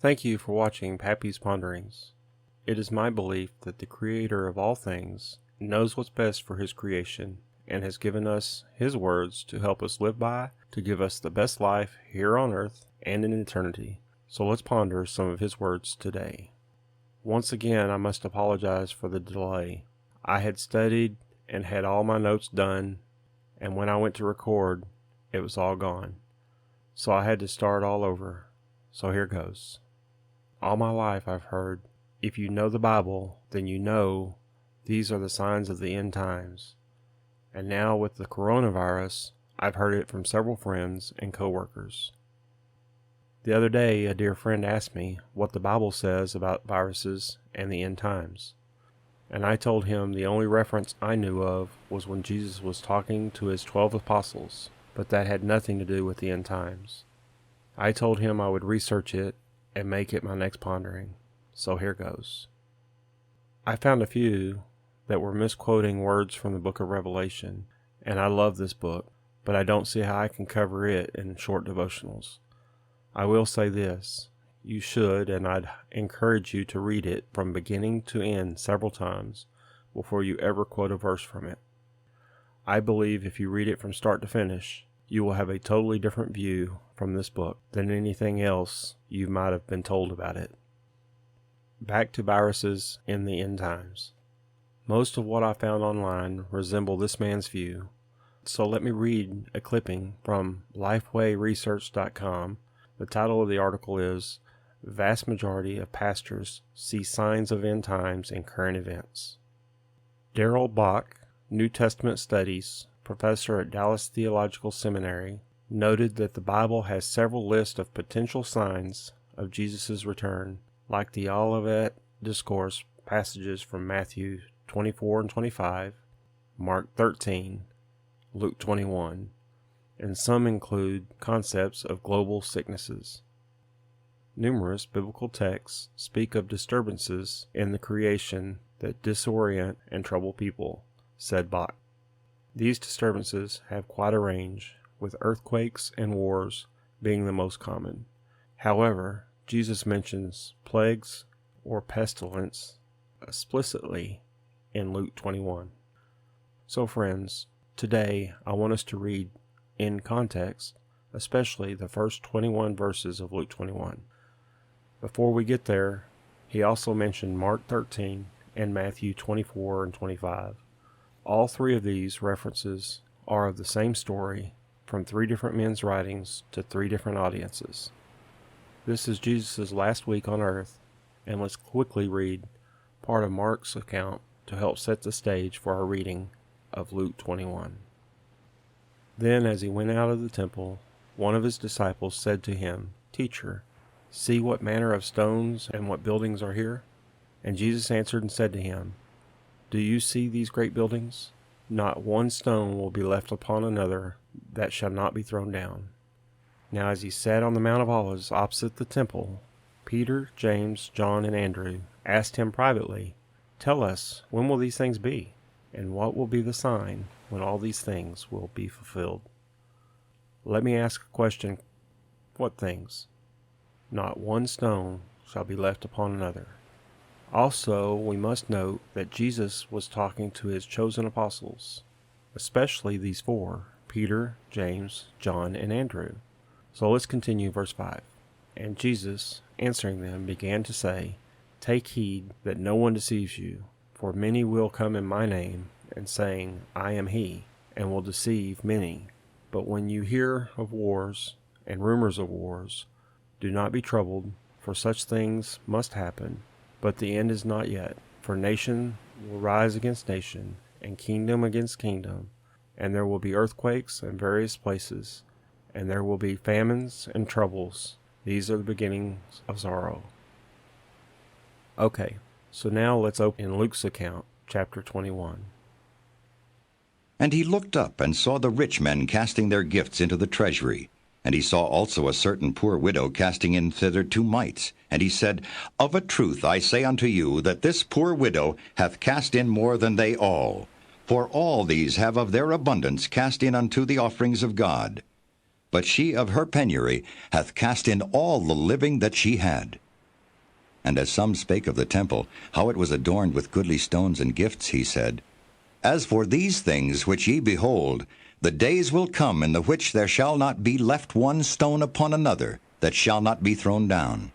Thank you for watching PAPPY'S Ponderings. It is my belief that the Creator of all things knows what's best for His creation and has given us His words to help us live by, to give us the best life here on earth and in eternity. So let's ponder some of His words today. Once again, I must apologize for the delay. I had studied and had all my notes done, and when I went to record, it was all gone. So I had to start all over. So here goes. All my life I've heard, if you know the Bible, then you know these are the signs of the end times. And now with the coronavirus, I've heard it from several friends and coworkers. The other day, a dear friend asked me what the Bible says about viruses and the end times. And I told him the only reference I knew of was when Jesus was talking to his 12 apostles, but that had nothing to do with the end times. I told him I would research it and make it my next pondering. So here goes. I found a few that were misquoting words from the book of Revelation, and I love this book, but I don't see how I can cover it in short devotionals. I will say this, you should, and I'd encourage you to read it from beginning to end several times before you ever quote a verse from it. I believe if you read it from start to finish, you will have a totally different view from this book than anything else you might have been told about it. Back to viruses in the end times. Most of what I found online resemble this man's view, so let me read a clipping from lifewayresearch.com. The title of the article is, Vast Majority of Pastors See Signs of End Times in Current Events. Darrell Bach, New Testament Studies, professor at Dallas Theological Seminary, noted that the Bible has several lists of potential signs of Jesus' return, like the Olivet Discourse passages from Matthew 24 and 25, Mark 13, Luke 21, and some include concepts of global sicknesses. Numerous biblical texts speak of disturbances in the creation that disorient and trouble people, said Bach. These disturbances have quite a range, with earthquakes and wars being the most common. However, Jesus mentions plagues or pestilence explicitly in Luke 21. So friends, today I want us to read in context, especially the first 21 verses of Luke 21. Before we get there, he also mentioned Mark 13 and Matthew 24 and 25. All three of these references are of the same story from three different men's writings to three different audiences. This is Jesus' last week on earth, and let's quickly read part of Mark's account to help set the stage for our reading of Luke 21. Then as he went out of the temple, one of his disciples said to him, Teacher, see what manner of stones and what buildings are here? And Jesus answered and said to him, Do you see these great buildings? Not one stone will be left upon another that shall not be thrown down. Now as he sat on the Mount of Olives opposite the temple, Peter, James, John, and Andrew asked him privately, Tell us, when will these things be? And what will be the sign when all these things will be fulfilled? Let me ask a question. What things? Not one stone shall be left upon another. Also, we must note that Jesus was talking to his chosen apostles, especially these four, Peter, James, John, and Andrew. So let's continue verse 5. And Jesus, answering them, began to say, Take heed that no one deceives you, for many will come in my name, and saying, I am he, and will deceive many. But when you hear of wars and rumors of wars, do not be troubled, for such things must happen, but the end is not yet. For nation will rise against nation, and kingdom against kingdom, and there will be earthquakes in various places, and there will be famines and troubles. These are the beginnings of sorrow. Okay, so now let's open Luke's account, chapter 21. And he looked up and saw the rich men casting their gifts into the treasury. And he saw also a certain poor widow casting in thither 2 mites. And he said, Of a truth I say unto you, that this poor widow hath cast in more than they all. For all these have of their abundance cast in unto the offerings of God. But she of her penury hath cast in all the living that she had. And as some spake of the temple, how it was adorned with goodly stones and gifts, he said, As for these things which ye behold, the days will come in the which there shall not be left one stone upon another, that shall not be thrown down.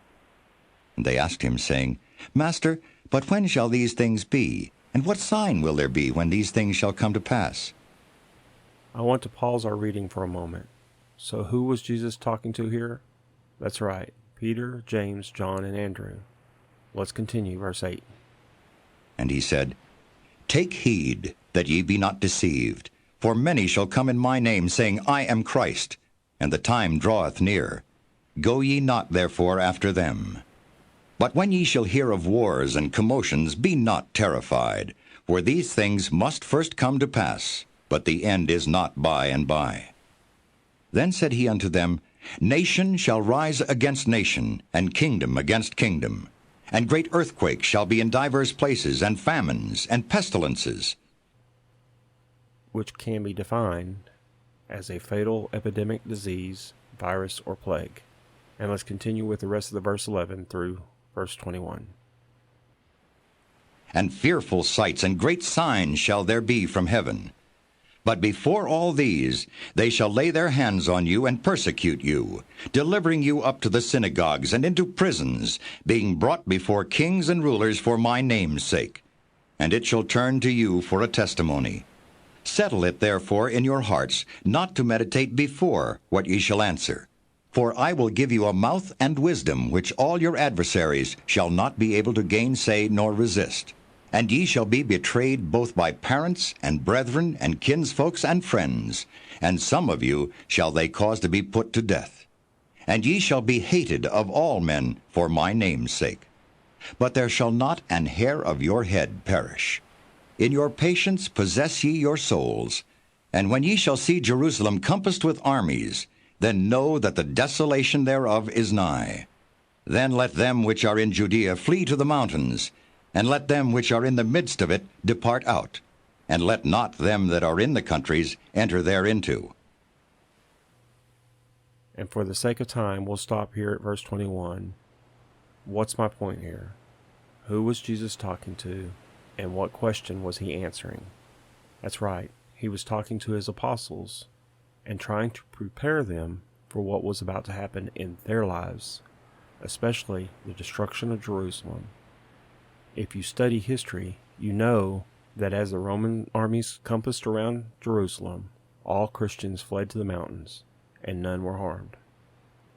And they asked him, saying, Master, but when shall these things be? And what sign will there be when these things shall come to pass? I want to pause our reading for a moment. So who was Jesus talking to here? That's right, Peter, James, John, and Andrew. Let's continue, verse 8. And he said, Take heed that ye be not deceived, for many shall come in my name, saying, I am Christ, and the time draweth near. Go ye not therefore after them. But when ye shall hear of wars and commotions, be not terrified, for these things must first come to pass, but the end is not by and by. Then said he unto them, Nation shall rise against nation, and kingdom against kingdom. And great earthquakes shall be in divers places, and famines, and pestilences. Which can be defined as a fatal epidemic disease, virus, or plague. And let's continue with the rest of the verse 11 through verse 21. And fearful sights and great signs shall there be from heaven. But before all these, they shall lay their hands on you and persecute you, delivering you up to the synagogues and into prisons, being brought before kings and rulers for my name's sake. And it shall turn to you for a testimony. Settle it therefore in your hearts, not to meditate before what ye shall answer. For I will give you a mouth and wisdom, which all your adversaries shall not be able to gainsay nor resist. And ye shall be betrayed both by parents and brethren and kinsfolks and friends, and some of you shall they cause to be put to death. And ye shall be hated of all men for my name's sake. But there shall not an hair of your head perish. In your patience possess ye your souls. And when ye shall see Jerusalem compassed with armies, then know that the desolation thereof is nigh. Then let them which are in Judea flee to the mountains, and let them which are in the midst of it depart out, and let not them that are in the countries enter thereinto. And for the sake of time, we'll stop here at verse 21. What's my point here? Who was Jesus talking to, and what question was he answering? That's right, he was talking to his apostles, and trying to prepare them for what was about to happen in their lives, especially the destruction of Jerusalem. If you study history, you know that as the Roman armies compassed around Jerusalem, all Christians fled to the mountains, and none were harmed.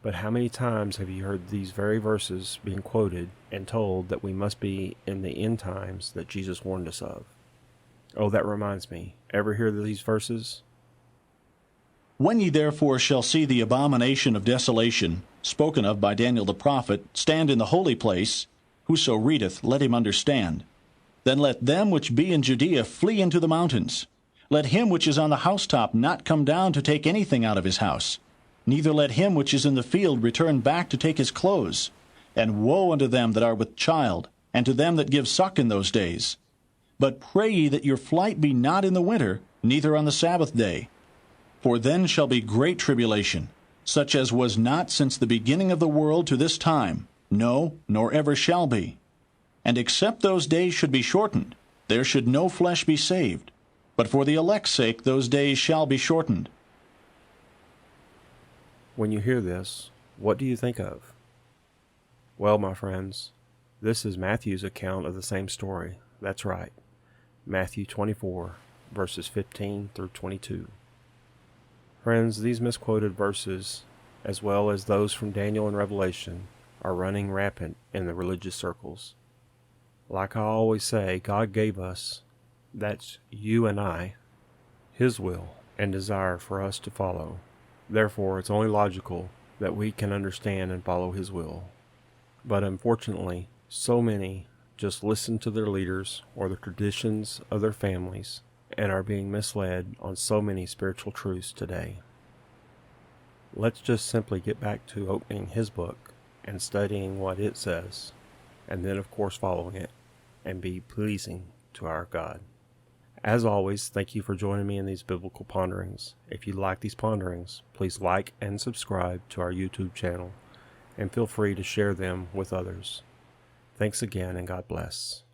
But how many times have you heard these very verses being quoted and told that we must be in the end times that Jesus warned us of? Oh, that reminds me. Ever hear these verses? When ye therefore shall see the abomination of desolation, spoken of by Daniel the prophet, stand in the holy place, whoso readeth, let him understand. Then let them which be in Judea flee into the mountains. Let him which is on the housetop not come down to take anything out of his house. Neither let him which is in the field return back to take his clothes. And woe unto them that are with child, and to them that give suck in those days. But pray ye that your flight be not in the winter, neither on the Sabbath day. For then shall be great tribulation, such as was not since the beginning of the world to this time, no, nor ever shall be. And except those days should be shortened, there should no flesh be saved. But for the elect's sake those days shall be shortened. When you hear this, what do you think of? Well, my friends, this is Matthew's account of the same story. That's right, Matthew 24, verses 15 through 22. Friends, these misquoted verses, as well as those from Daniel and Revelation, are running rampant in the religious circles. Like I always say, God gave us, that's you and I, His will and desire for us to follow. Therefore, it's only logical that we can understand and follow His will. But unfortunately, so many just listen to their leaders or the traditions of their families and are being misled on so many spiritual truths today. Let's just simply get back to opening His book and studying what it says, and then of course following it, and be pleasing to our God. As always, thank you for joining me in these biblical ponderings. If you like these ponderings, please like and subscribe to our YouTube channel, and feel free to share them with others. Thanks again, and God bless.